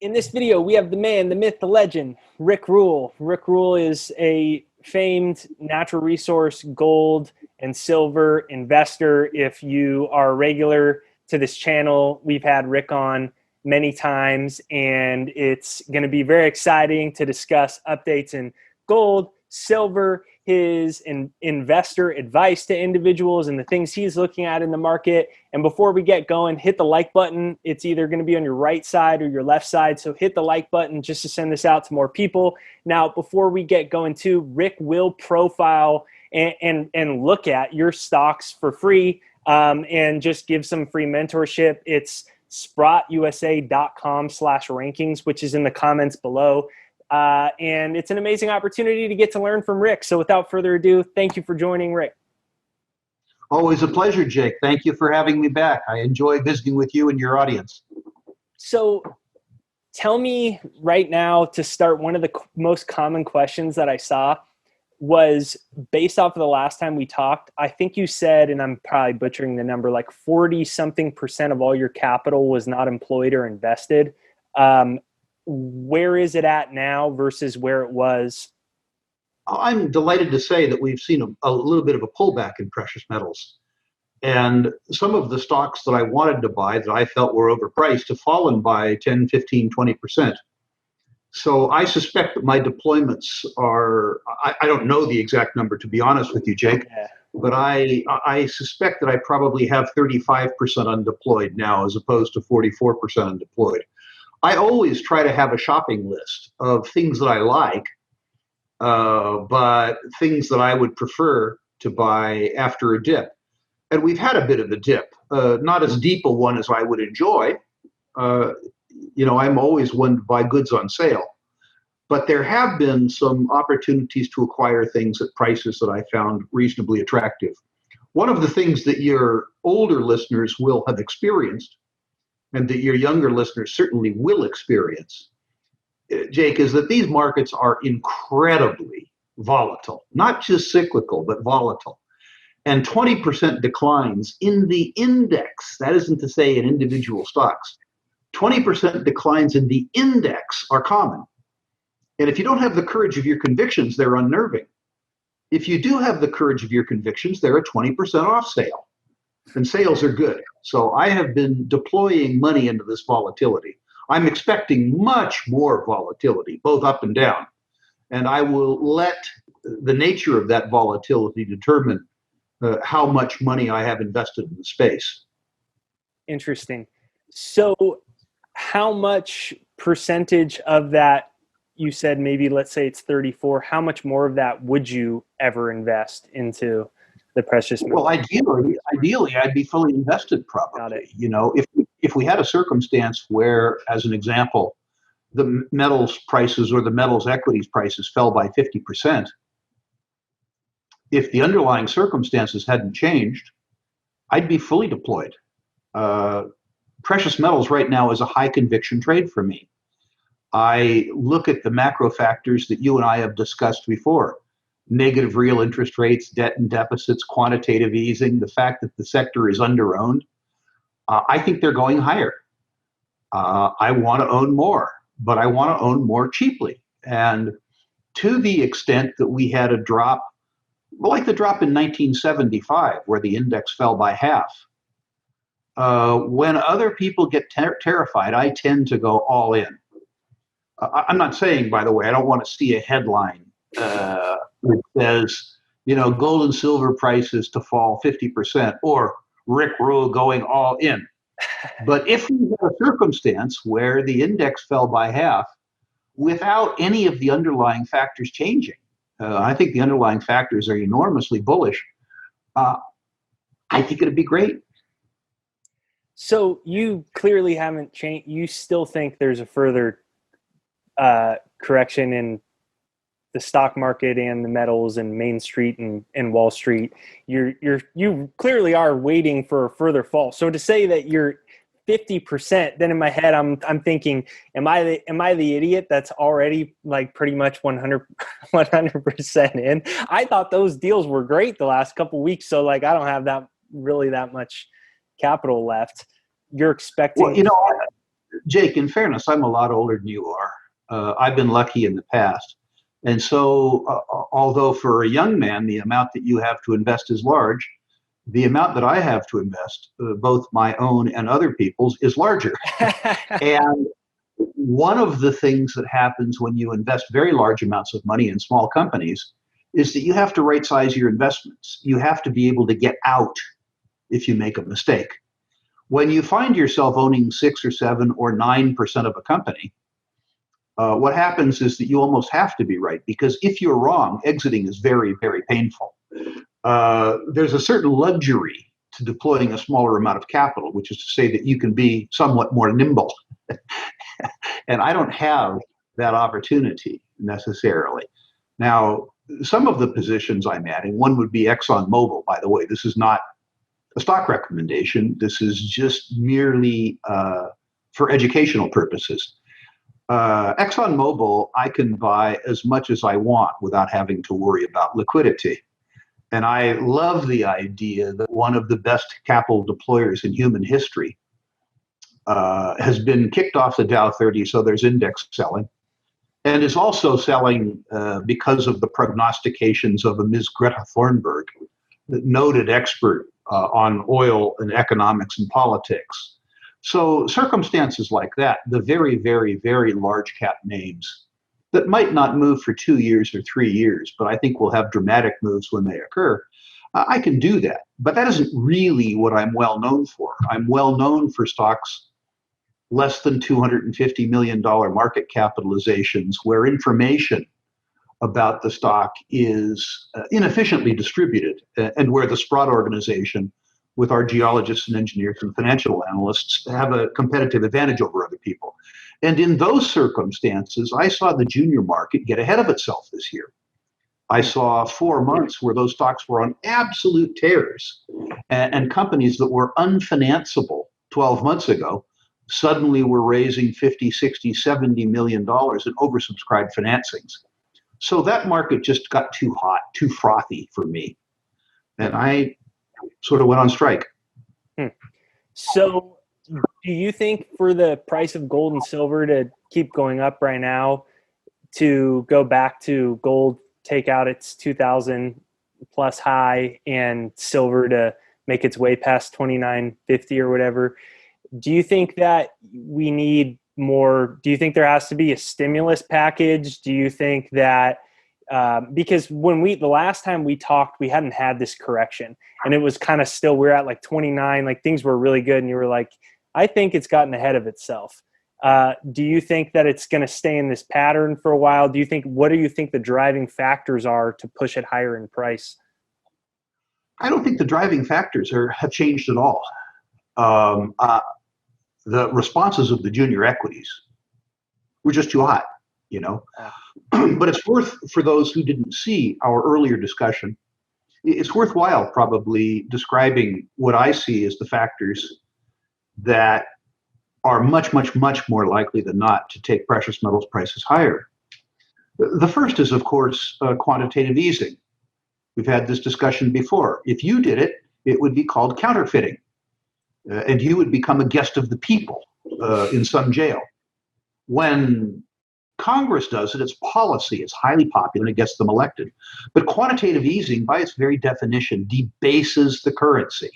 In this video, we have the man, the myth, the legend, Rick Rule. Rick Rule is a famed natural resource gold and silver investor. If you are regular to this channel, we've had Rick on many times, and it's going to be very exciting to discuss updates in gold, silver, his investor advice to individuals and the things he's looking at in the market. And before we get going, hit the like button. It's either going to be on your right side or your left side. So hit the like button just to send this out to more people. Now, before we get going too, Rick will profile and look at your stocks for free and just give some free mentorship. It's sprottusa.com/rankings, which is in the comments below. And it's an amazing opportunity to get to learn from Rick. So without further ado, thank you for joining, Rick. Always a pleasure, Jake. Thank you for having me back. I enjoy visiting with you and your audience. So tell me right now, to start, one of the most common questions that I saw was based off of the last time we talked. I think you said, and I'm probably butchering the number, like 40-something% of all your capital was not employed or invested. Where is it at now versus where it was? I'm delighted to say that we've seen a little bit of a pullback in precious metals. And some of the stocks that I wanted to buy that I felt were overpriced have fallen by 10, 15, 20%. So I suspect that my deployments are, I don't know the exact number, to be honest with you, Jake, but I suspect that I probably have 35% undeployed now as opposed to 44% undeployed. I always try to have a shopping list of things that I like, but things that I would prefer to buy after a dip. And we've had a bit of a dip, not as deep a one as I would enjoy. I'm always one to buy goods on sale. But there have been some opportunities to acquire things at prices that I found reasonably attractive. One of the things that your older listeners will have experienced, and that your younger listeners certainly will experience, Jake, is that these markets are incredibly volatile, not just cyclical, but volatile. And 20% declines in the index, that isn't to say in individual stocks, 20% declines in the index are common. And if you don't have the courage of your convictions, they're unnerving. If you do have the courage of your convictions, they're a 20% off sale. And sales are good. So I have been deploying money into this volatility. I'm expecting much more volatility, both up and down. And I will let the nature of that volatility determine how much money I have invested in the space. Interesting. So how much percentage of that, you said maybe, let's say it's 34, how much more of that would you ever invest into the precious metals? Well, ideally, I'd be fully invested probably. Got it. You know, if we had a circumstance where, as an example, the metals prices or the metals equities prices fell by 50%, if the underlying circumstances hadn't changed, I'd be fully deployed. Precious metals right now is a high conviction trade for me. I look at the macro factors that you and I have discussed before. Negative real interest rates, debt and deficits, quantitative easing, the fact that the sector is underowned. I think they're going higher. I want to own more, but I want to own more cheaply. And to the extent that we had a drop, like the drop in 1975, where the index fell by half, when other people get terrified, I tend to go all in. I'm not saying, by the way, I don't want to see a headline that says, gold and silver prices to fall 50% or Rick Rule going all in. But if we have a circumstance where the index fell by half without any of the underlying factors changing, I think the underlying factors are enormously bullish. I think it'd be great. So you clearly haven't changed. You still think there's a further correction in the stock market and the metals and Main Street and Wall Street. You clearly are waiting for a further fall. So to say that you're 50%, then in my head I'm thinking, am I the idiot that's already like pretty much 100% in? I thought those deals were great the last couple of weeks, so like I don't have that much capital left. You're expecting? Well, Jake, in fairness, I'm a lot older than you are. I've been lucky in the past. And so, although for a young man, the amount that you have to invest is large, the amount that I have to invest, both my own and other people's, is larger. And one of the things that happens when you invest very large amounts of money in small companies is that you have to right size your investments. You have to be able to get out if you make a mistake. When you find yourself owning 6 or 7 or 9% of a company, what happens is that you almost have to be right, because if you're wrong, exiting is very, very painful. There's a certain luxury to deploying a smaller amount of capital, which is to say that you can be somewhat more nimble. And I don't have that opportunity necessarily. Now, some of the positions I'm adding, one would be ExxonMobil, by the way. This is not a stock recommendation. This is just merely for educational purposes. ExxonMobil, I can buy as much as I want without having to worry about liquidity. And I love the idea that one of the best capital deployers in human history has been kicked off the Dow 30, so there's index selling, and is also selling because of the prognostications of a Ms. Greta Thunberg, the noted expert on oil and economics and politics. So circumstances like that, the very, very, very large cap names that might not move for 2 years or 3 years, but I think will have dramatic moves when they occur, I can do that. But that isn't really what I'm well known for. I'm well known for stocks less than $250 million market capitalizations, where information about the stock is inefficiently distributed, and where the Sprott organization, with our geologists and engineers and financial analysts, have a competitive advantage over other people. And in those circumstances, I saw the junior market get ahead of itself this year. I saw 4 months where those stocks were on absolute tears, and companies that were unfinanceable 12 months ago suddenly were raising 50, 60, 70 million dollars in oversubscribed financings. So that market just got too hot, too frothy for me. And I sort of went on strike. So do you think for the price of gold and silver to keep going up right now, to go back to gold, take out its 2000 plus high, and silver to make its way past 29.50 or whatever, do you think that we need more? Do you think there has to be a stimulus package? Do you think that because the last time we talked, we hadn't had this correction, and it was kind of still, we're at like 29, like things were really good, and you were like, I think it's gotten ahead of itself. Do you think that it's going to stay in this pattern for a while? What do you think the driving factors are to push it higher in price? I don't think the driving factors have changed at all. The responses of the junior equities were just too hot, you know. But it's worth, for those who didn't see our earlier discussion, it's worthwhile probably describing what I see as the factors that are much, much, much more likely than not to take precious metals prices higher. The first is, of course, quantitative easing. We've had this discussion before. If you did it, it would be called counterfeiting. And you would become a guest of the people in some jail. When Congress does it, it's policy, it's highly popular, and it gets them elected. But quantitative easing, by its very definition, debases the currency.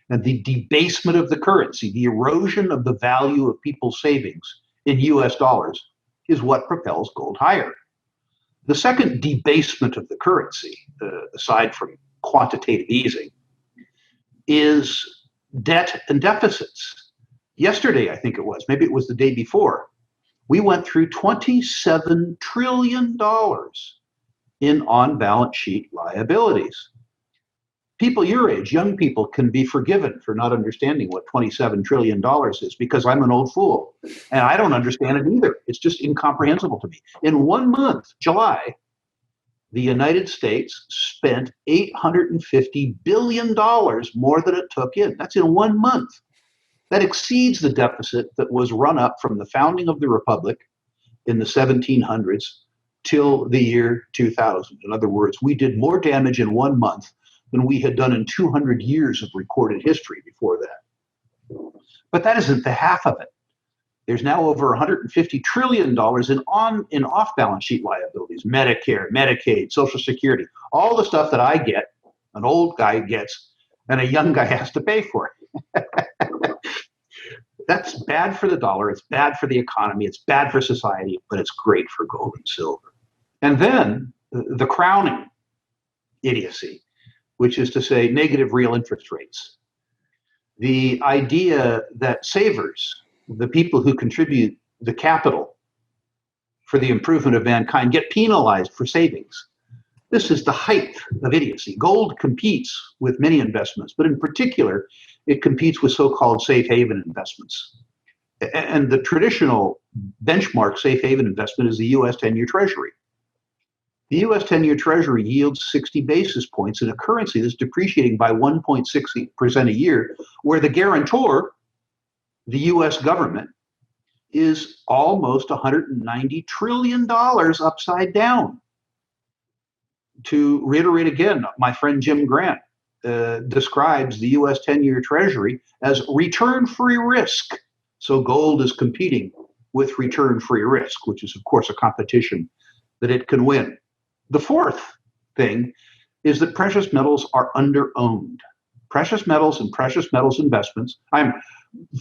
And the debasement of the currency, the erosion of the value of people's savings in US dollars, is what propels gold higher. The second debasement of the currency, aside from quantitative easing, is debt and deficits. Yesterday, I think it was, maybe it was the day before, we went through $27 trillion in on-balance sheet liabilities. People your age, young people, can be forgiven for not understanding what $27 trillion is, because I'm an old fool and I don't understand it either. It's just incomprehensible to me. In 1 month, July, the United States spent $850 billion more than it took in. That's in 1 month. That exceeds the deficit that was run up from the founding of the Republic in the 1700s till the year 2000. In other words, we did more damage in 1 month than we had done in 200 years of recorded history before that. But that isn't the half of it. There's now over $150 trillion in off-balance sheet liabilities, Medicare, Medicaid, Social Security, all the stuff that I get, an old guy gets, and a young guy has to pay for. That's bad for the dollar, it's bad for the economy, it's bad for society, but it's great for gold and silver. And then the crowning idiocy, which is to say negative real interest rates. The idea that savers, the people who contribute the capital for the improvement of mankind, get penalized for savings. This is the height of idiocy. Gold competes with many investments, but in particular, it competes with so-called safe haven investments. And the traditional benchmark safe haven investment is the US 10-year Treasury. The US 10-year Treasury yields 60 basis points in a currency that's depreciating by 1.6% a year, where the guarantor, the US government, is almost $190 trillion upside down. To reiterate again, my friend Jim Grant describes the US 10-year Treasury as return-free risk. So gold is competing with return-free risk, which is, of course, a competition that it can win. The fourth thing is that precious metals are under-owned. Precious metals and precious metals investments,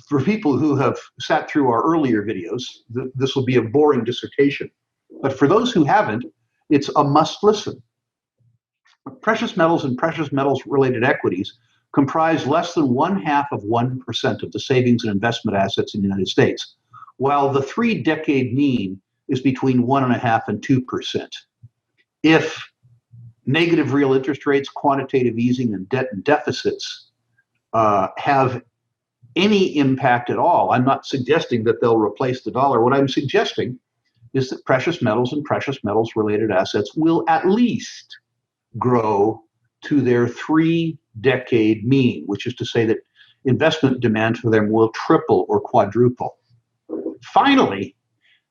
for people who have sat through our earlier videos, this will be a boring dissertation. But for those who haven't, it's a must listen. Precious metals and precious metals related equities comprise less than 0.5% of the savings and investment assets in the United States, while the 3-decade mean is between 1.5% and 2%. If negative real interest rates, quantitative easing, and debt and deficits have any impact at all, I'm not suggesting that they'll replace the dollar. What I'm suggesting is that precious metals and precious metals related assets will at least grow to their 3-decade mean, which is to say that investment demand for them will triple or quadruple. Finally,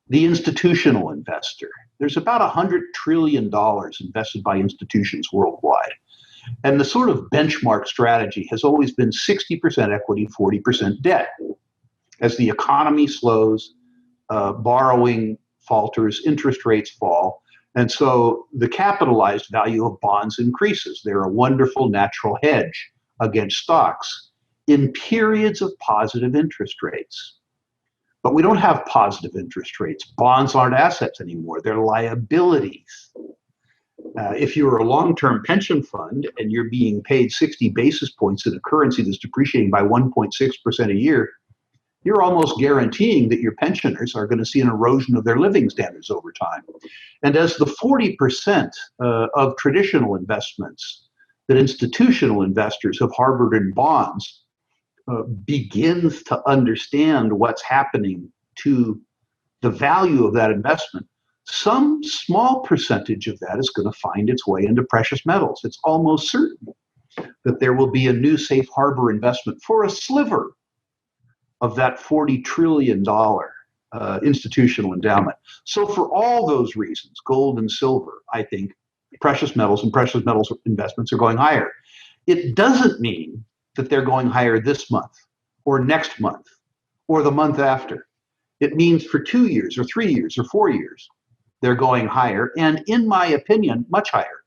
the institutional investor. There's about $100 trillion invested by institutions worldwide. And the sort of benchmark strategy has always been 60% equity, 40% debt. As the economy slows, borrowing falters, interest rates fall, and so the capitalized value of bonds increases. They're a wonderful natural hedge against stocks in periods of positive interest rates. But we don't have positive interest rates. Bonds aren't assets anymore. They're liabilities. If you're a long-term pension fund and you're being paid 60 basis points in a currency that's depreciating by 1.6% a year, you're almost guaranteeing that your pensioners are going to see an erosion of their living standards over time. And as the 40% of traditional investments that institutional investors have harbored in bonds begins to understand what's happening to the value of that investment, some small percentage of that is going to find its way into precious metals. It's almost certain that there will be a new safe harbor investment for a sliver of that $40 trillion institutional endowment. So for all those reasons, gold and silver, I think precious metals and precious metals investments are going higher. It doesn't mean that they're going higher this month or next month or the month after. It means for 2 years or 3 years or 4 years, they're going higher, and in my opinion, much higher.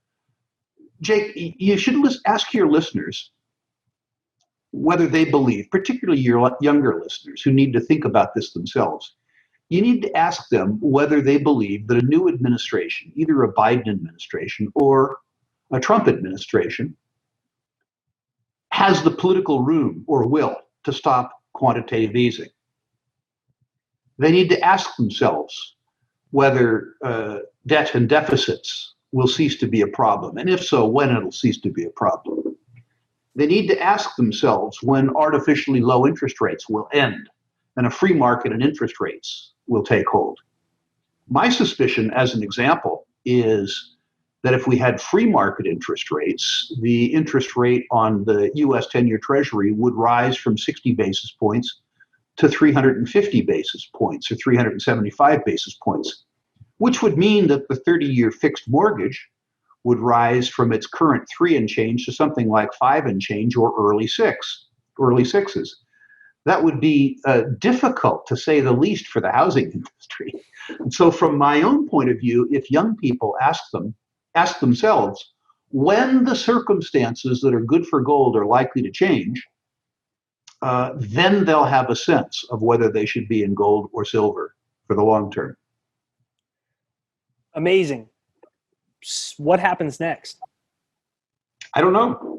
Jake, you should ask your listeners whether they believe, particularly your younger listeners who need to think about this themselves, you need to ask them whether they believe that a new administration, either a Biden administration or a Trump administration, has the political room or will to stop quantitative easing. They need to ask themselves whether debt and deficits will cease to be a problem, and if so, when it'll cease to be a problem. They need to ask themselves when artificially low interest rates will end and a free market and interest rates will take hold. My suspicion, as an example, is that if we had free market interest rates, the interest rate on the US 10-year Treasury would rise from 60 basis points to 350 basis points or 375 basis points, which would mean that the 30-year fixed mortgage would rise from its current 3 and change to something like 5 and change or early sixes. that would be difficult, to say the least, for the housing industry. And so from my own point of view, if young people ask themselves, when the circumstances that are good for gold are likely to change, then they'll have a sense of whether they should be in gold or silver for the long term. Amazing. What happens next? I don't know.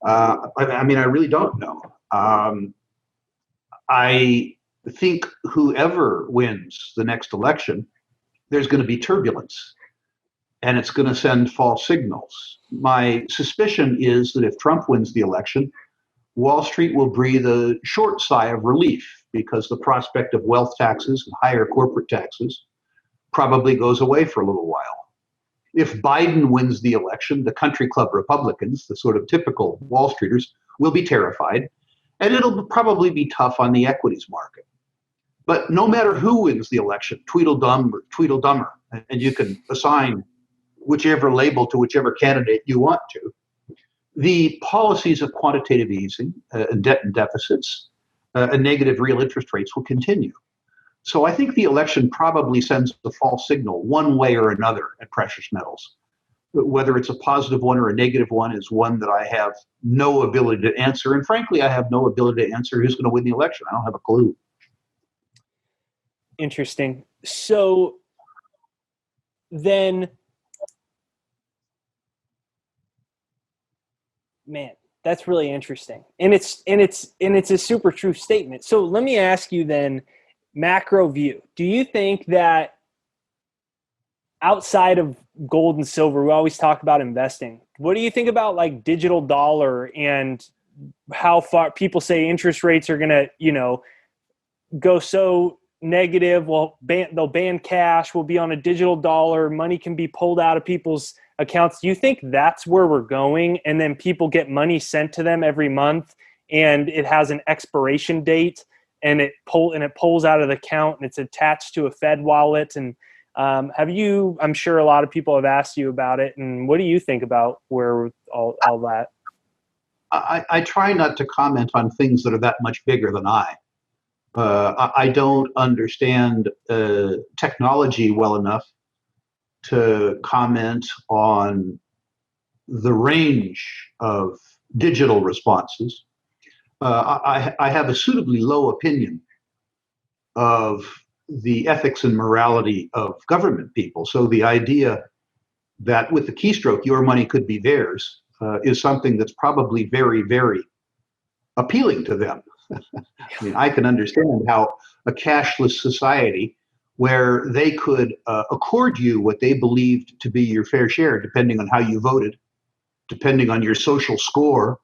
I mean, I really don't know. I think whoever wins the next election, there's going to be turbulence, and it's going to send false signals. My suspicion is that if Trump wins the election, Wall Street will breathe a short sigh of relief, because the prospect of wealth taxes and higher corporate taxes probably goes away for a little while. If Biden wins the election, the country club Republicans, the sort of typical Wall Streeters, will be terrified, and it'll probably be tough on the equities market. But no matter who wins the election, Tweedledum or Tweedledummer, and you can assign whichever label to whichever candidate you want to, the policies of quantitative easing, debt and deficits, and negative real interest rates will continue. So I think the election probably sends a false signal one way or another at precious metals. Whether it's a positive one or a negative one is one that I have no ability to answer. And frankly, I have no ability to answer who's going to win the election. I don't have a clue. Interesting. So then, man, that's really interesting. And it's a super true statement. So let me ask you then, macro view. Do you think that outside of gold and silver, we always talk about investing, what do you think about like digital dollar and how far people say interest rates are going to, go so negative? Well, they'll ban cash, we'll be on a digital dollar, money can be pulled out of people's accounts. Do you think that's where we're going? And then people get money sent to them every month and it has an expiration date, and it pulls out of the account, and it's attached to a Fed wallet? And I'm sure a lot of people have asked you about it. And what do you think about where all that? I try not to comment on things that are that much bigger than I. I don't understand technology well enough to comment on the range of digital responses. I have a suitably low opinion of the ethics and morality of government people. So the idea that with the keystroke your money could be theirs is something that's probably very, very appealing to them. I mean, I can understand how a cashless society where they could accord you what they believed to be your fair share, depending on how you voted, depending on your social score,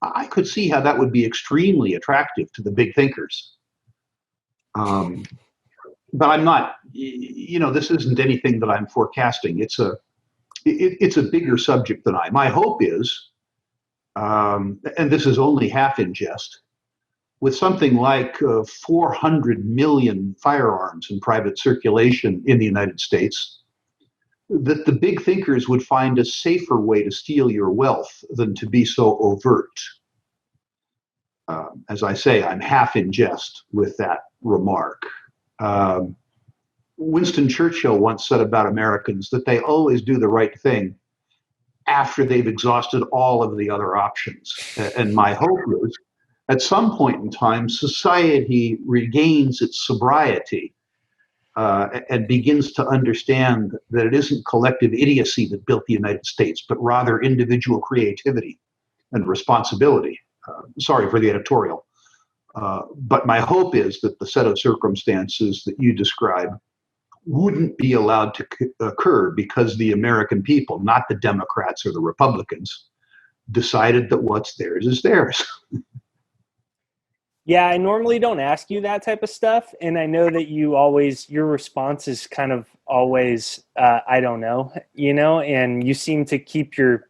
I could see how that would be extremely attractive to the big thinkers. But I'm not, this isn't anything that I'm forecasting. It's a bigger subject than my hope is, and this is only half in jest, with something like 400 million firearms in private circulation in the United States, that the big thinkers would find a safer way to steal your wealth than to be so overt. As I say, I'm half in jest with that remark. Winston Churchill once said about Americans that they always do the right thing after they've exhausted all of the other options. And my hope is, at some point in time, society regains its sobriety and begins to understand that it isn't collective idiocy that built the United States, but rather individual creativity and responsibility. Sorry for the editorial. But my hope is that the set of circumstances that you describe wouldn't be allowed to occur because the American people, not the Democrats or the Republicans, decided that what's theirs is theirs. Yeah, I normally don't ask you that type of stuff. And I know that your response is kind of always, I don't know, and you seem to keep your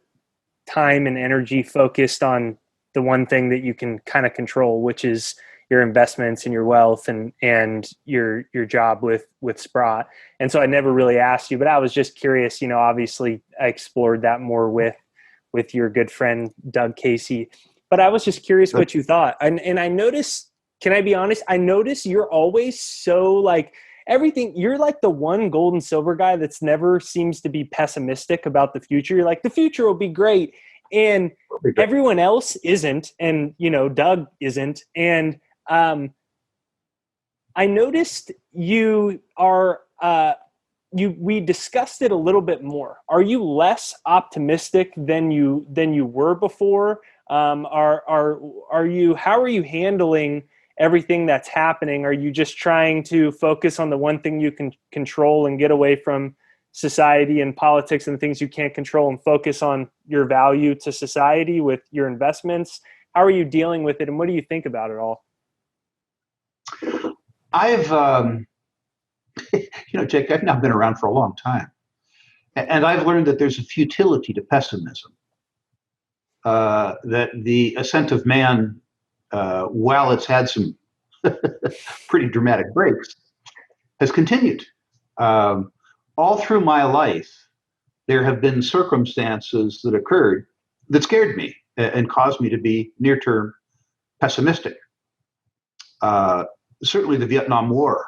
time and energy focused on the one thing that you can kind of control, which is your investments and your wealth and your job with Sprott. And so I never really asked you, but I was just curious, obviously I explored that more with your good friend, Doug Casey. But I was just curious what you thought. And I noticed Can I be honest? I notice you're always so like everything. You're like the one gold and silver guy that's never seems to be pessimistic about the future. You're like, the future will be great. And everyone else isn't. And, you know, Doug isn't. And I noticed you are, we discussed it a little bit more. Are you less optimistic than you were before? Are you, how are you handling everything that's happening? Are you just trying to focus on the one thing you can control and get away from society and politics and the things you can't control and focus on your value to society with your investments? How are you dealing with it, and what do you think about it all? I've, Jake, I've now been around for a long time, and I've learned that there's a futility to pessimism. That the ascent of man, while it's had some pretty dramatic breaks, has continued. All through my life, there have been circumstances that occurred that scared me and caused me to be near-term pessimistic. Certainly the Vietnam War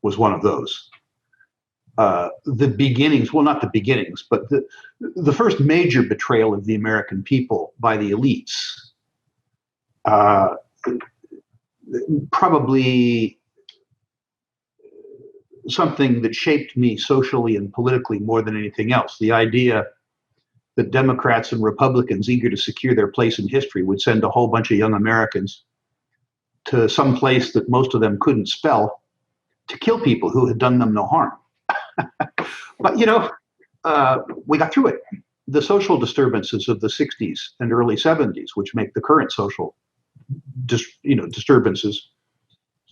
was one of those. The beginnings, well, not the beginnings, but the first major betrayal of the American people by the elites. Probably something that shaped me socially and politically more than anything else. The idea that Democrats and Republicans eager to secure their place in history would send a whole bunch of young Americans to some place that most of them couldn't spell to kill people who had done them no harm. But, we got through it. The social disturbances of the 60s and early 70s, which make the current social disturbances,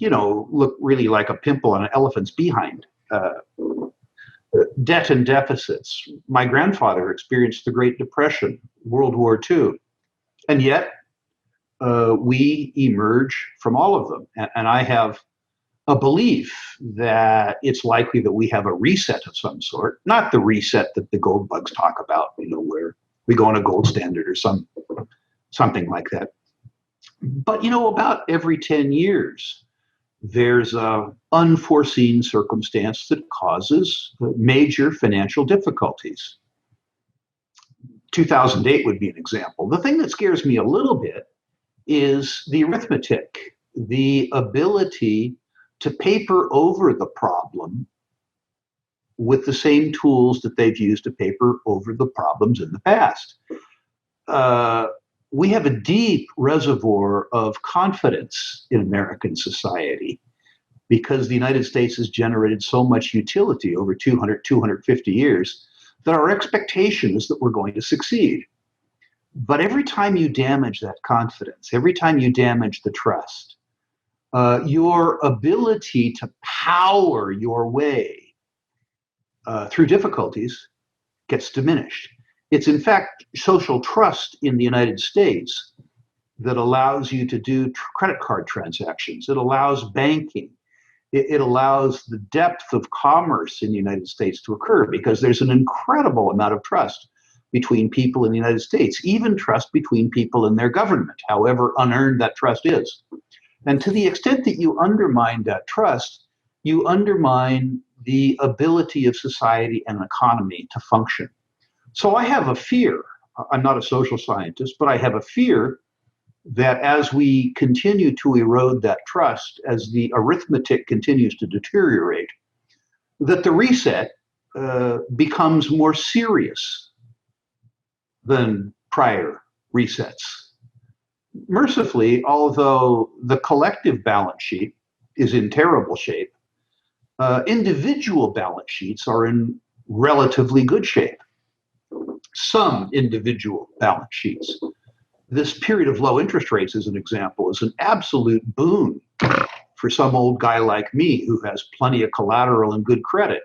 look really like a pimple on an elephant's behind. Debt and deficits. My grandfather experienced the Great Depression, World War II, and yet we emerge from all of them. And I have a belief that it's likely that we have a reset of some sort, not the reset that the gold bugs talk about, where we go on a gold standard or something like that. But, about every 10 years, there's an unforeseen circumstance that causes major financial difficulties. 2008 would be an example. The thing that scares me a little bit is the arithmetic, the ability to paper over the problem with the same tools that they've used to paper over the problems in the past. We have a deep reservoir of confidence in American society because the United States has generated so much utility over 250 years that our expectation is that we're going to succeed. But every time you damage that confidence, every time you damage the trust, your ability to power your way through difficulties gets diminished. It's in fact social trust in the United States that allows you to do credit card transactions. It allows banking. It allows the depth of commerce in the United States to occur because there's an incredible amount of trust between people in the United States, even trust between people and their government, however unearned that trust is. And to the extent that you undermine that trust, you undermine the ability of society and economy to function. So I have a fear. I'm not a social scientist, but I have a fear that as we continue to erode that trust, as the arithmetic continues to deteriorate, that the reset becomes more serious than prior resets. Mercifully, although the collective balance sheet is in terrible shape, individual balance sheets are in relatively good shape. Some individual balance sheets. This period of low interest rates, as an example, is an absolute boon for some old guy like me who has plenty of collateral and good credit.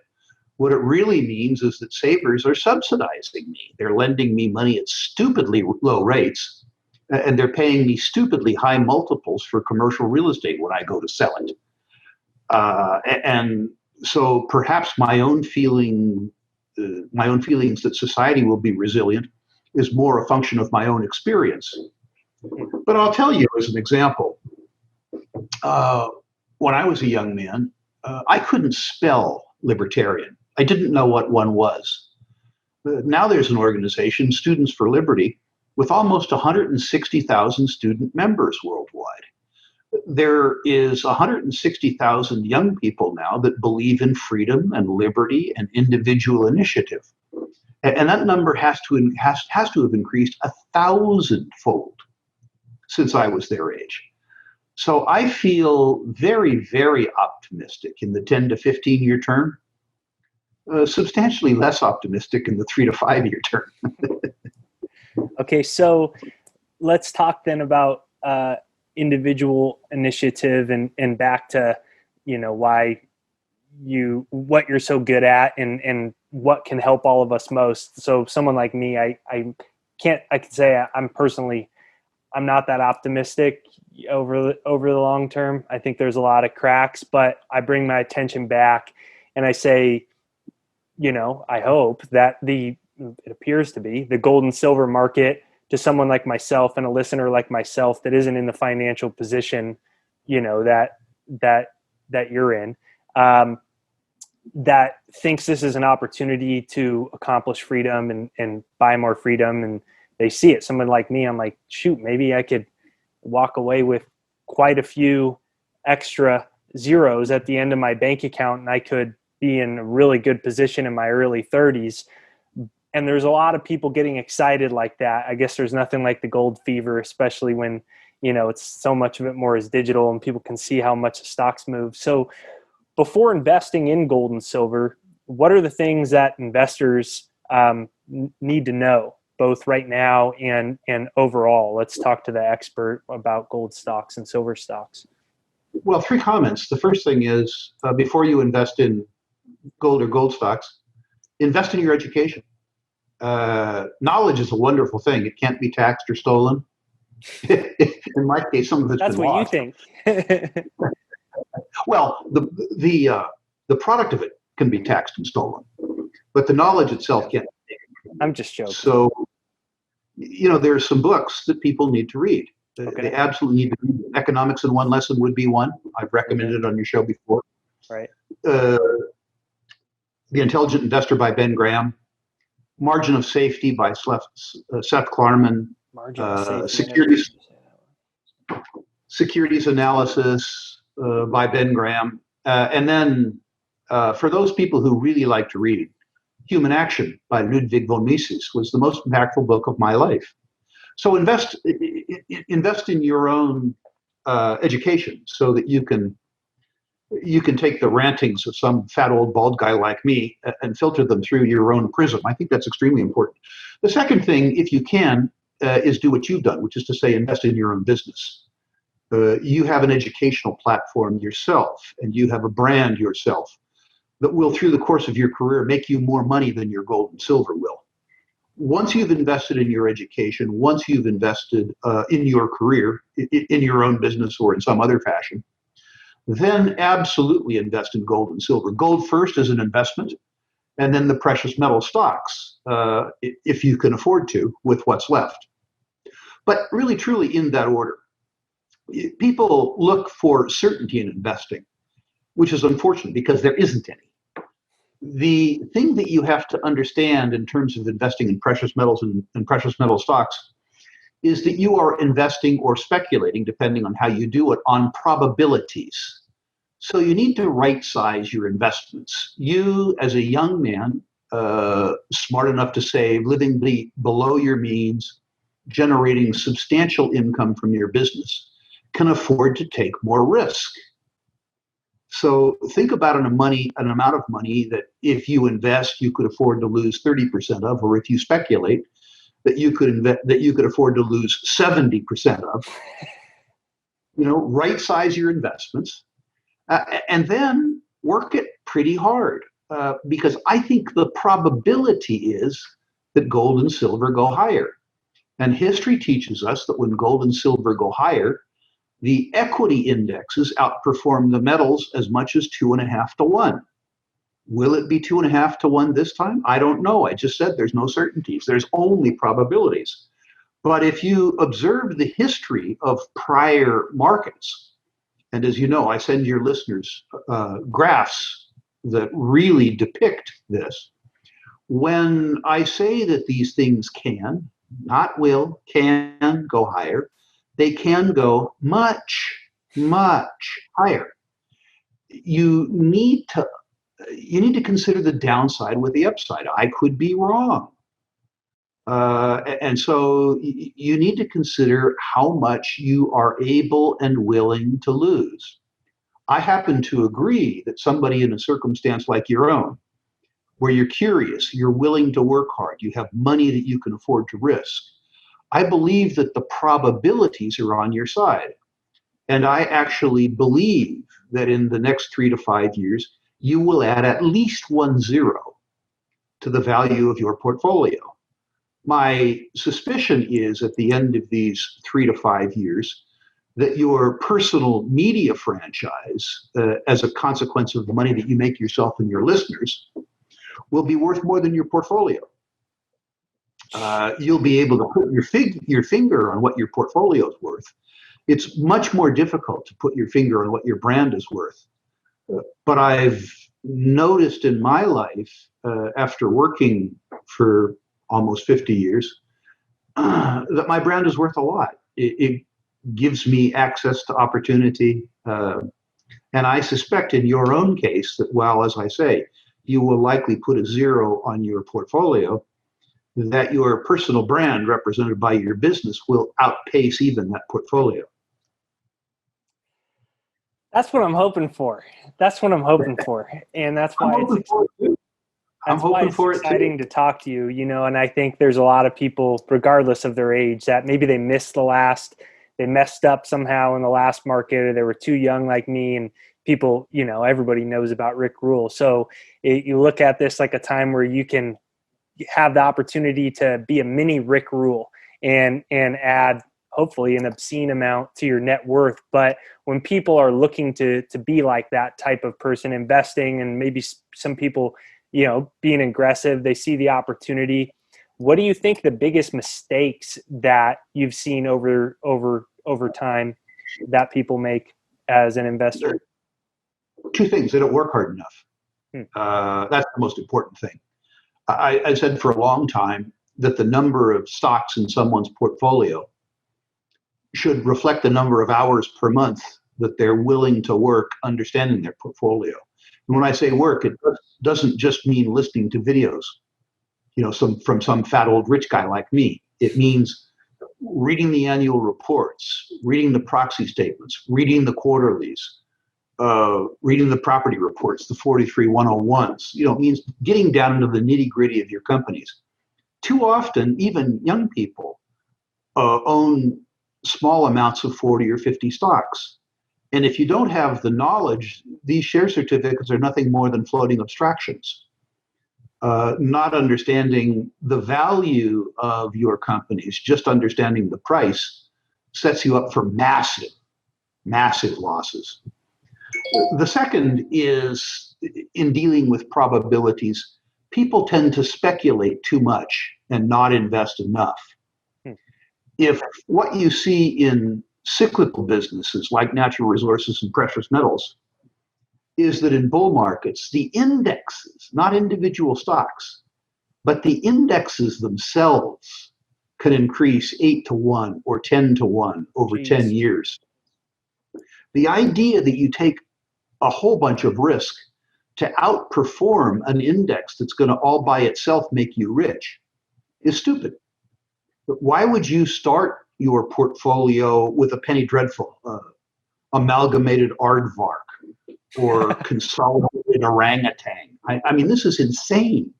What it really means is that savers are subsidizing me. They're lending me money at stupidly low rates, and they're paying me stupidly high multiples for commercial real estate when I go to sell it. And so perhaps my own feelings that society will be resilient is more a function of my own experience. But I'll tell you as an example, when I was a young man, I couldn't spell libertarian. I didn't know what one was. Now there's an organization, Students for Liberty, with almost 160,000 student members worldwide. There is 160,000 young people now that believe in freedom and liberty and individual initiative. And that number has to have increased 1,000-fold since I was their age. So I feel very, very optimistic in the 10 to 15 year term, substantially less optimistic in the 3 to 5 year term. Okay, so let's talk then about individual initiative and back to, what you're so good at and what can help all of us most. So someone like me, I can say I'm not that optimistic over the long term. I think there's a lot of cracks, but I bring my attention back and I say, I hope that it appears to be the gold and silver market to someone like myself and a listener like myself that isn't in the financial position, that you're in, that thinks this is an opportunity to accomplish freedom and buy more freedom. And they see it. Someone like me, I'm like, shoot, maybe I could walk away with quite a few extra zeros at the end of my bank account and I could be in a really good position in my early 30s. And there's a lot of people getting excited like that. I guess there's nothing like the gold fever, especially when, it's so much of it more is digital and people can see how much the stocks move. So before investing in gold and silver, what are the things that investors need to know, both right now and overall? Let's talk to the expert about gold stocks and silver stocks. Well, 3 comments. The first thing is, before you invest in gold or gold stocks, invest in your education. Knowledge is a wonderful thing. It can't be taxed or stolen. In my case, some of it's That's been what lost. You think. Well, the product of it can be taxed and stolen, but the knowledge itself can't. I'm just joking. So, there are some books that people need to read. Okay. They absolutely need to read. Economics in One Lesson would be one. I've recommended it on your show before. Right. The Intelligent Investor by Ben Graham. Margin of Safety by Seth Klarman. Securities Analysis by Ben Graham. And then for those people who really like to read, Human Action by Ludwig von Mises was the most impactful book of my life. So invest in your own education so that you can take the rantings of some fat old bald guy like me and filter them through your own prism. I think that's extremely important. The second thing, if you can, is do what you've done, which is to say invest in your own business. You have an educational platform yourself, and you have a brand yourself that will, through the course of your career, make you more money than your gold and silver will. Once you've invested in your education, once you've invested in your career, in your own business or in some other fashion, then absolutely invest in gold and silver. Gold first as an investment, and then the precious metal stocks, if you can afford to, with what's left. But really, truly in that order. People look for certainty in investing, which is unfortunate because there isn't any. The thing that you have to understand in terms of investing in precious metals and precious metal stocks is that you are investing or speculating, depending on how you do it, on probabilities. So you need to right size your investments. You, as a young man, smart enough to save, living below your means, generating substantial income from your business, can afford to take more risk. So think about an amount of money that if you invest, you could afford to lose 30% of, or if you speculate, that you could afford to lose 70% of. Right size your investments, and then work it pretty hard, because I think the probability is that gold and silver go higher. And history teaches us that when gold and silver go higher, the equity indexes outperform the metals as much as 2.5 to 1. Will it be 2.5 to 1 this time? I don't know. I just said there's no certainties. There's only probabilities. But if you observe the history of prior markets, And as you know, I send your listeners graphs that really depict this. When I say that these things can, not will, can go higher, they can go much, much higher. You need to consider the downside with the upside. I could be wrong. And so you need to consider how much you are able and willing to lose. I happen to agree that somebody in a circumstance like your own, where you're curious, you're willing to work hard, you have money that you can afford to risk, I believe that the probabilities are on your side. And I actually believe that in the next 3 to 5 years, you will add at least 1 zero to the value of your portfolio. My suspicion is at the end of these 3 to 5 years that your personal media franchise, as a consequence of the money that you make yourself and your listeners, will be worth more than your portfolio. You'll be able to put your finger on what your portfolio is worth. It's much more difficult to put your finger on what your brand is worth. But I've noticed in my life, after working for almost 50 years, that my brand is worth a lot. It gives me access to opportunity. And I suspect in your own case that while, as I say, you will likely put a zero on your portfolio, that your personal brand represented by your business will outpace even that portfolio. That's what I'm hoping for. That's what I'm hoping for. And that's why it's exciting to talk to you, you know, and I think there's a lot of people, regardless of their age, that maybe they messed up somehow in the last market, or they were too young like me, and people, you know, everybody knows about Rick Rule. So you look at this like a time where you can have the opportunity to be a mini Rick Rule and add hopefully an obscene amount to your net worth. But when people are looking to be like that type of person, investing, and maybe some people, you know, being aggressive, they see the opportunity. What do you think the biggest mistakes that you've seen over time that people make as an investor? Two things: they don't work hard enough. That's the most important thing. I said for a long time that the number of stocks in someone's portfolio should reflect the number of hours per month that they're willing to work understanding their portfolio. And when I say work, it doesn't just mean listening to videos, you know, from some fat old rich guy like me. It means reading the annual reports, reading the proxy statements, reading the quarterlies, reading the property reports, the 43-101s. You know, it means getting down into the nitty gritty of your companies. Too often, even young people own small amounts of 40 or 50 stocks. And if you don't have the knowledge, these share certificates are nothing more than floating abstractions. Not understanding the value of your companies, just understanding the price, sets you up for massive, massive losses. The second is, in dealing with probabilities, people tend to speculate too much and not invest enough. If what you see in cyclical businesses like natural resources and precious metals is that in bull markets, the indexes, not individual stocks, but the indexes themselves can increase 8 to 1 or 10 to 1 over 10 years. The idea that you take a whole bunch of risk to outperform an index that's going to all by itself make you rich is stupid. But why would you start your portfolio with a penny dreadful, amalgamated aardvark, or consolidated orangutan? I mean, this is insane.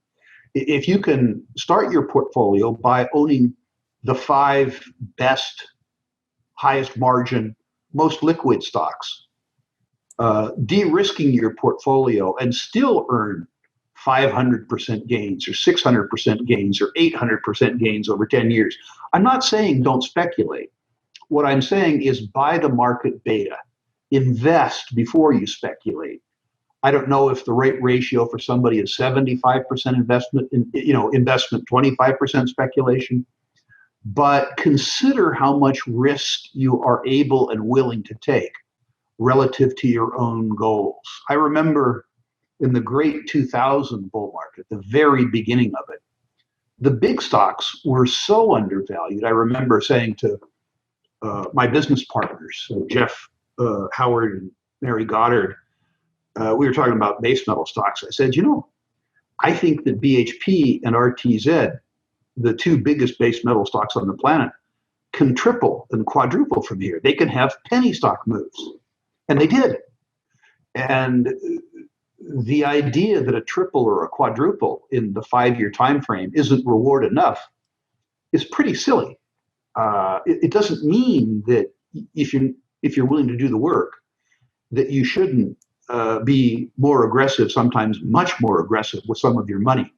If you can start your portfolio by owning the 5 best, highest margin, most liquid stocks, de-risking your portfolio and still earn 500% gains or 600% gains or 800% gains over 10 years. I'm not saying don't speculate. What I'm saying is buy the market beta. Invest before you speculate. I don't know if the rate ratio for somebody is 75% investment, investment, 25% speculation, but consider how much risk you are able and willing to take. relative to your own goals. I remember in the great 2000 bull market, the very beginning of it, the big stocks were so undervalued. I remember saying to my business partners, Jeff Howard and Mary Goddard, we were talking about base metal stocks. I said, I think that BHP and RTZ, the two biggest base metal stocks on the planet, can triple and quadruple from here. They can have penny stock moves. And they did. And the idea that a triple or a quadruple in the 5-year time frame isn't reward enough is pretty silly. It doesn't mean that if you're willing to do the work, that you shouldn't be more aggressive, sometimes much more aggressive with some of your money.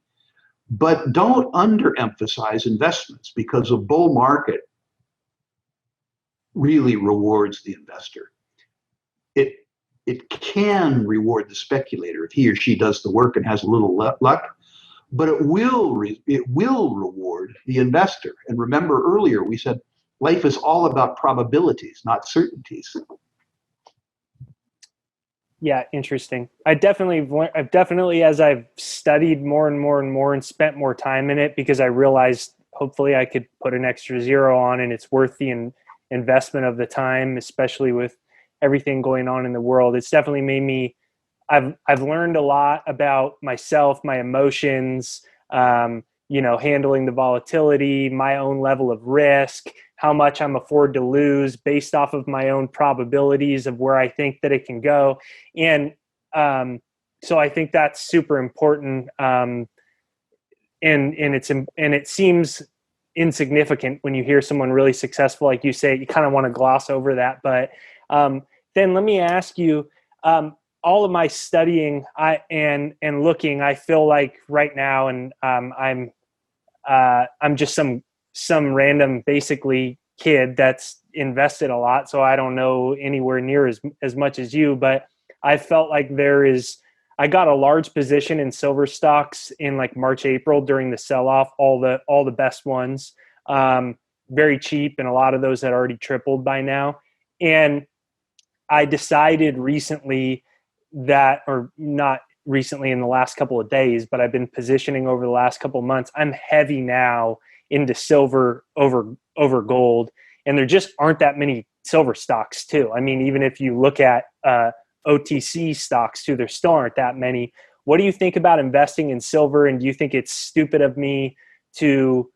But don't underemphasize investments, because a bull market really rewards the investor. It can reward the speculator if he or she does the work and has a little luck, but it will reward the investor. And remember earlier we said life is all about probabilities, not certainties. Yeah, interesting. I've definitely, as I've studied more and more and more and spent more time in it, because I realized hopefully I could put an extra zero on and it's worth the investment of the time, especially with everything going on in the world. It's definitely made me, I've learned a lot about myself, my emotions, handling the volatility, my own level of risk, how much I'm afford to lose based off of my own probabilities of where I think that it can go. And so I think that's super important. And it seems insignificant when you hear someone really successful, like you say, you kind of want to gloss over that. But then let me ask you, all of my studying and looking, I feel like right now, and I'm just some random basically kid that's invested a lot, so I don't know anywhere near as much as you, but I felt like I got a large position in silver stocks in like March, April during the sell-off, all the best ones, very cheap, and a lot of those had already tripled by now. And I decided recently that, or not recently in the last couple of days, but I've been positioning over the last couple of months. I'm heavy now into silver over gold, and there just aren't that many silver stocks too. I mean, even if you look at OTC stocks too, there still aren't that many. What do you think about investing in silver, and do you think it's stupid of me to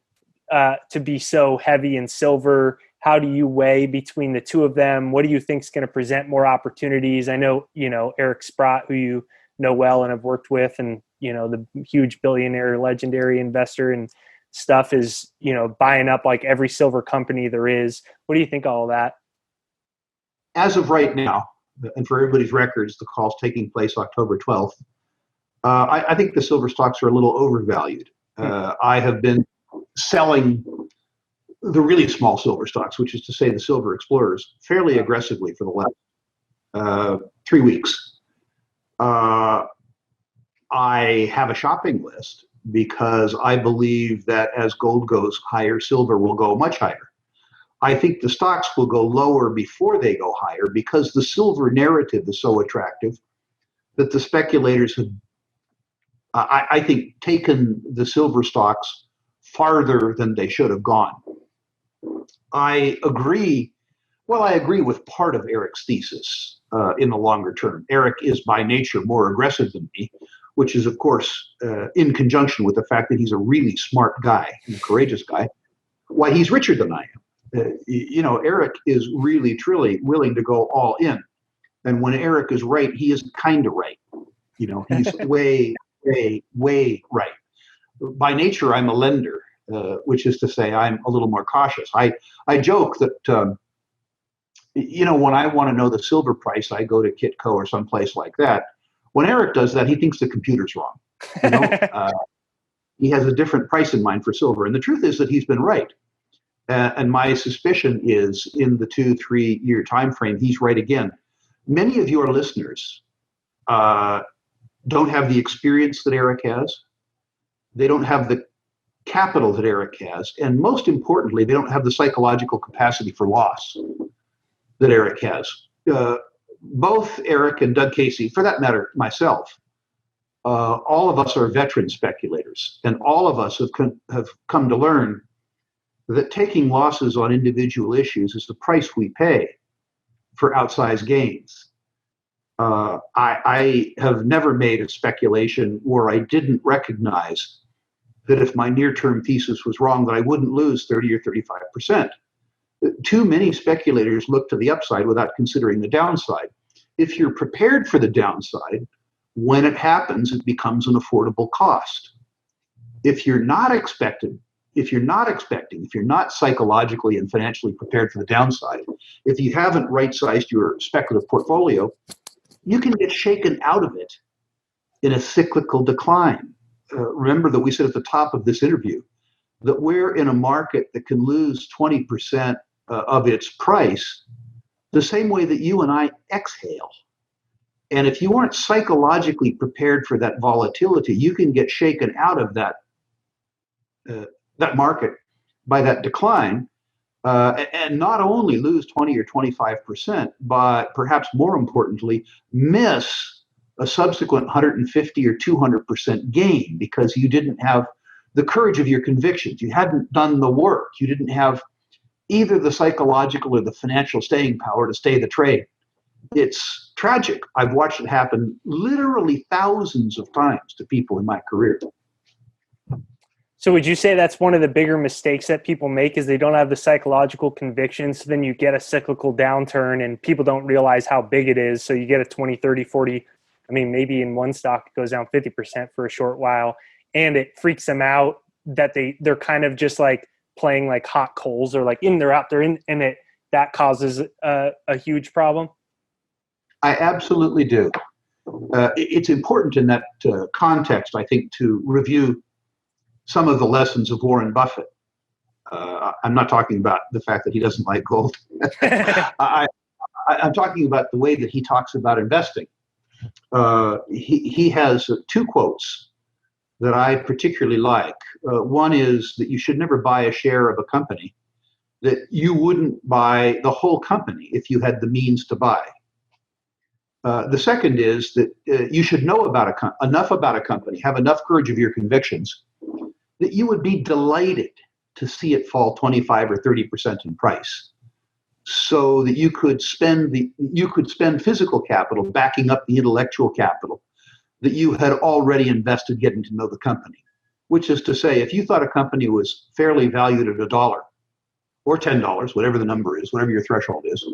be so heavy in silver? How do you weigh between the two of them? What do you think is going to present more opportunities? I know, Eric Sprott, who you know well and have worked with, and, the huge billionaire, legendary investor and stuff, is, buying up like every silver company there is. What do you think of all that? As of right now, and for everybody's records, the call's taking place October 12th. I think the silver stocks are a little overvalued. I have been selling the really small silver stocks, which is to say the silver explorers, fairly aggressively for the last 3 weeks. I have a shopping list because I believe that as gold goes higher, silver will go much higher. I think the stocks will go lower before they go higher because the silver narrative is so attractive that the speculators have, I think, taken the silver stocks farther than they should have gone. I agree with part of Eric's thesis in the longer term. Eric is by nature more aggressive than me, which is, of course, in conjunction with the fact that he's a really smart guy and a courageous guy. Why, he's richer than I am. Eric is really, truly willing to go all in. And when Eric is right, he is kind of right. He's way, way, way right. By nature, I'm a lender, which is to say I'm a little more cautious. I joke that, when I want to know the silver price, I go to Kitco or someplace like that. When Eric does that, he thinks the computer's wrong. He has a different price in mind for silver. And the truth is that he's been right. And my suspicion is in the 2-3 year time frame, he's right again. Many of your listeners don't have the experience that Eric has. They don't have the capital that Eric has. And most importantly, they don't have the psychological capacity for loss that Eric has. both Eric and Doug Casey, for that matter, myself, all of us are veteran speculators, and all of us have come to learn that taking losses on individual issues is the price we pay for outsized gains. I have never made a speculation where I didn't recognize that if my near-term thesis was wrong, that I wouldn't lose 30 or 35%. Too many speculators look to the upside without considering the downside. If you're prepared for the downside, when it happens, it becomes an affordable cost. If you're not expecting, if you're not psychologically and financially prepared for the downside, if you haven't right-sized your speculative portfolio, you can get shaken out of it in a cyclical decline. Remember that we said at the top of this interview that we're in a market that can lose 20% of its price the same way that you and I exhale. And if you aren't psychologically prepared for that volatility, you can get shaken out of that market by that decline, and not only lose 20 or 25%, but perhaps more importantly, miss a subsequent 150 or 200% gain because you didn't have the courage of your convictions. You hadn't done the work. You didn't have either the psychological or the financial staying power to stay the trade. It's tragic. I've watched it happen literally thousands of times to people in my career. So would you say that's one of the bigger mistakes that people make is they don't have the psychological convictions? So then you get a cyclical downturn and people don't realize how big it is. So you get a 20, 30, 40, I mean, maybe in one stock it goes down 50% for a short while, and it freaks them out that they're kind of just like playing like hot coals or like in, they're out there in, and that causes a huge problem. I absolutely do. It's important in that context, I think, to review some of the lessons of Warren Buffett. I'm not talking about the fact that he doesn't like gold. I'm talking about the way that he talks about investing. He has two quotes that I particularly like. One is that you should never buy a share of a company that you wouldn't buy the whole company if you had the means to buy. The second is that you should know about enough about a company, have enough courage of your convictions, that you would be delighted to see it fall 25 or 30% in price, so that you could spend physical capital backing up the intellectual capital that you had already invested getting to know the company. Which is to say, if you thought a company was fairly valued at $1 or $10, whatever the number is, whatever your threshold is,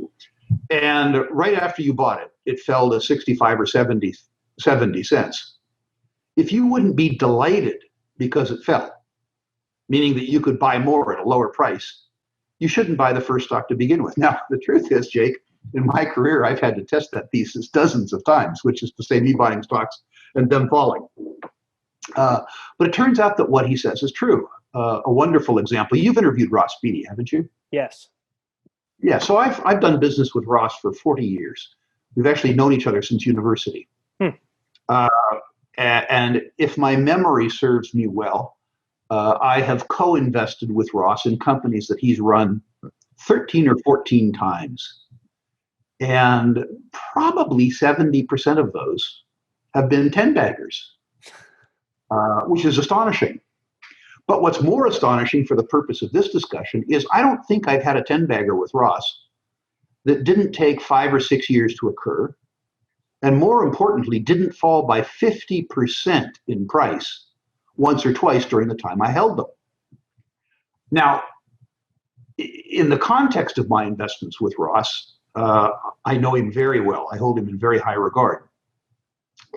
and right after you bought it, it fell to 65 or 70 cents. If you wouldn't be delighted because it fell, meaning that you could buy more at a lower price, you shouldn't buy the first stock to begin with. Now, the truth is, Jake, in my career, I've had to test that thesis dozens of times, which is to say me buying stocks and them falling. But it turns out that what he says is true. A wonderful example. You've interviewed Ross Beatty, haven't you? Yes. Yeah, so I've done business with Ross for 40 years. We've actually known each other since university. And if my memory serves me well, I have co-invested with Ross in companies that he's run 13 or 14 times. And probably 70% of those have been 10-baggers, which is astonishing. But what's more astonishing for the purpose of this discussion is I don't think I've had a 10-bagger with Ross that didn't take 5 or 6 years to occur, and more importantly, didn't fall by 50% in price once or twice during the time I held them. Now, in the context of my investments with Ross, I know him very well. I hold him in very high regard.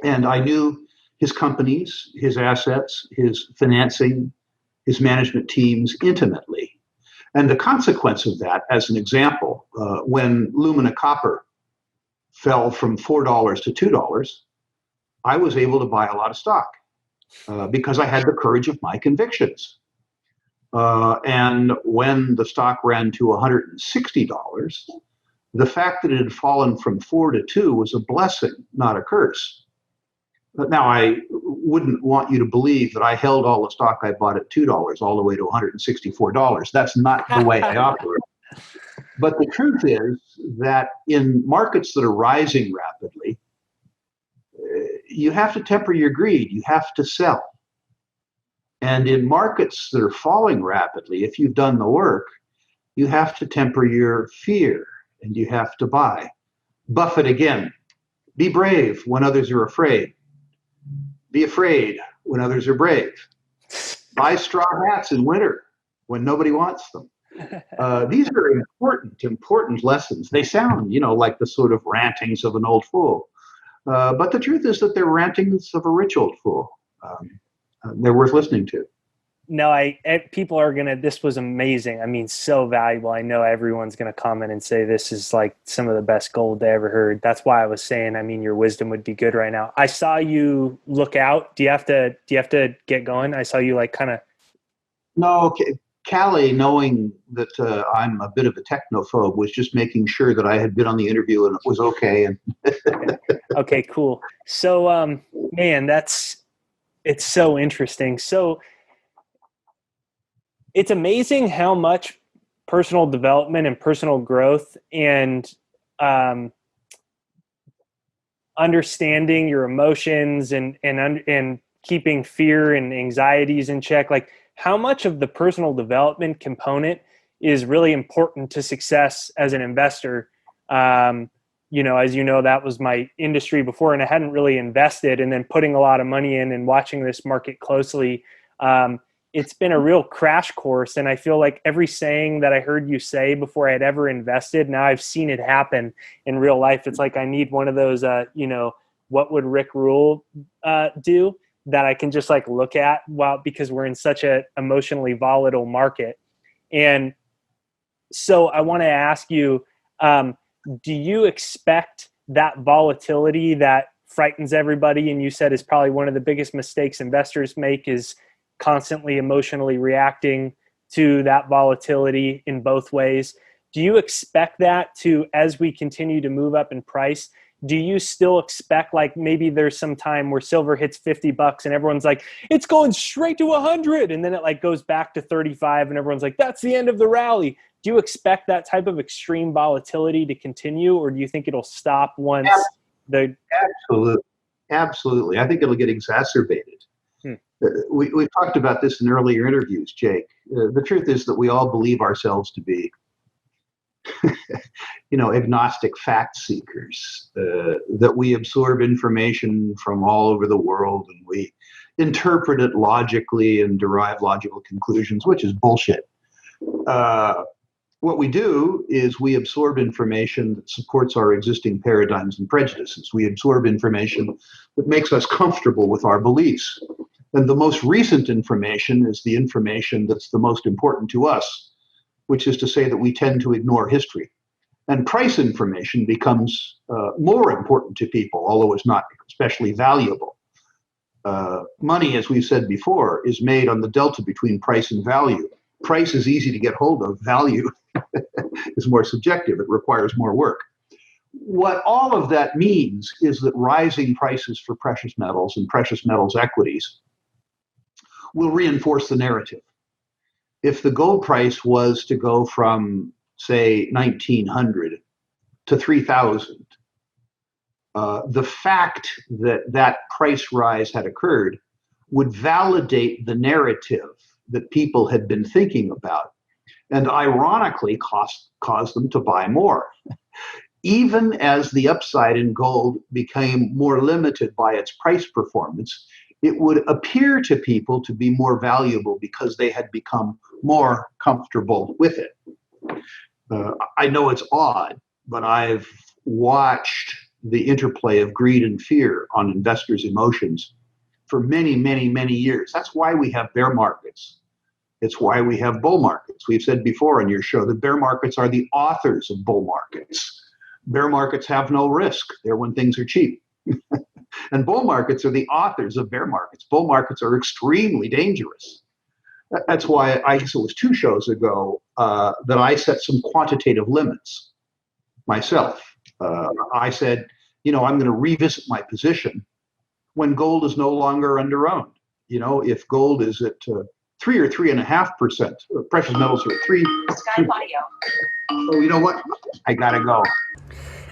And I knew his companies, his assets, his financing, his management teams intimately. And the consequence of that, as an example, when Lumina Copper fell from $4 to $2, I was able to buy a lot of stock because I had the courage of my convictions. And when the stock ran to $160, the fact that it had fallen from 4 to 2 was a blessing, not a curse. But now I wouldn't want you to believe that I held all the stock I bought at $2 all the way to $164. That's not the way I operate. But the truth is that in markets that are rising rapidly, you have to temper your greed. You have to sell. And in markets that are falling rapidly, if you've done the work, you have to temper your fear and you have to buy. Buffett again, be brave when others are afraid. Be afraid when others are brave. Buy straw hats in winter when nobody wants them. These are important lessons. They sound, like the sort of rantings of an old fool. But the truth is that they're rantings of a rich old fool. They're worth listening to. No, people are going to, this was amazing. I mean, so valuable. I know everyone's going to comment and say this is like some of the best gold they ever heard. That's why I was saying, I mean, your wisdom would be good right now. I saw you look out. Do you have to get going? I saw you like kind of. No, Callie, knowing that I'm a bit of a technophobe, was just making sure that I had been on the interview and it was okay. And Okay, cool. So, man, it's so interesting. So it's amazing how much personal development and personal growth and understanding your emotions and keeping fear and anxieties in check, like how much of the personal development component is really important to success as an investor. As you know, that was my industry before, and I hadn't really invested, and then putting a lot of money in and watching this market closely. It's been a real crash course. And I feel like every saying that I heard you say before I had ever invested, now I've seen it happen in real life. It's like I need one of those, what would Rick Rule do, that I can just like look at because we're in such a emotionally volatile market. And so I want to ask you, do you expect that volatility that frightens everybody, and you said is probably one of the biggest mistakes investors make, is constantly emotionally reacting to that volatility in both ways? Do you expect that to, as we continue to move up in price, do you still expect like maybe there's some time where silver hits $50 and everyone's like, it's going straight to 100, and then it like goes back to 35 and everyone's like, that's the end of the rally? Do you expect that type of extreme volatility to continue, or do you think it'll stop once Absolutely. I think it'll get exacerbated. We've talked about this in earlier interviews, Jake. The truth is that we all believe ourselves to be, agnostic fact seekers, that we absorb information from all over the world and we interpret it logically and derive logical conclusions, which is bullshit. What we do is we absorb information that supports our existing paradigms and prejudices. We absorb information that makes us comfortable with our beliefs. And the most recent information is the information that's the most important to us, which is to say that we tend to ignore history. And price information becomes more important to people, although it's not especially valuable. Money, as we've said before, is made on the delta between price and value. Price is easy to get hold of. Value is more subjective. It requires more work. What all of that means is that rising prices for precious metals and precious metals equities will reinforce the narrative. If the gold price was to go from, say, 1900 to 3000, the fact that that price rise had occurred would validate the narrative that people had been thinking about, and ironically cause them to buy more. Even as the upside in gold became more limited by its price performance, it would appear to people to be more valuable because they had become more comfortable with it. I know it's odd, but I've watched the interplay of greed and fear on investors' emotions for many, many, many years. That's why we have bear markets. It's why we have bull markets. We've said before on your show that bear markets are the authors of bull markets. Bear markets have no risk. They're when things are cheap. And bull markets are the authors of bear markets. Bull markets are extremely dangerous. That's why I guess it was 2 shows ago that I set some quantitative limits myself. I said, I'm going to revisit my position when gold is no longer under-owned. If gold is at 3 or 3.5%. Precious metals are 3. Skype audio. Oh, you know what? I gotta go.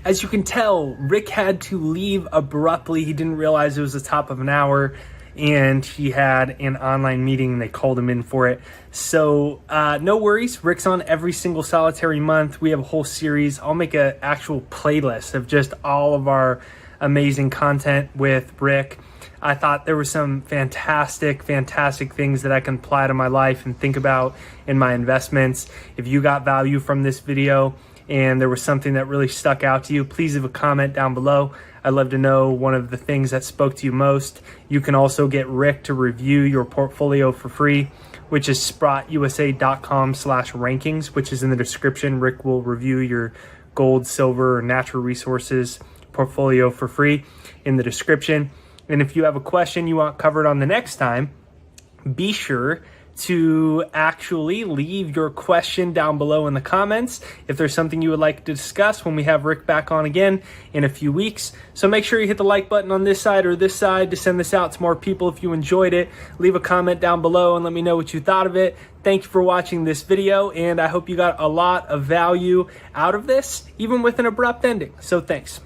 As you can tell, Rick had to leave abruptly. He didn't realize it was the top of an hour, and he had an online meeting and they called him in for it. So no worries, Rick's on every single solitary month. We have a whole series. I'll make an actual playlist of just all of our amazing content with Rick. I thought there were some fantastic things that I can apply to my life and think about in my investments. If you got value from this video and there was something that really stuck out to you, please leave a comment down below. I'd love to know one of the things that spoke to you most. You can also get Rick to review your portfolio for free, which is sprottusa.com/rankings, which is in the description. Rick will review your gold, silver, or natural resources portfolio for free in the description. And if you have a question you want covered on the next time, be sure to actually leave your question down below in the comments if there's something you would like to discuss when we have Rick back on again in a few weeks. So make sure you hit the like button on this side or this side to send this out to more people. If you enjoyed it, leave a comment down below and let me know what you thought of it. Thank you for watching this video, and I hope you got a lot of value out of this, even with an abrupt ending. So thanks.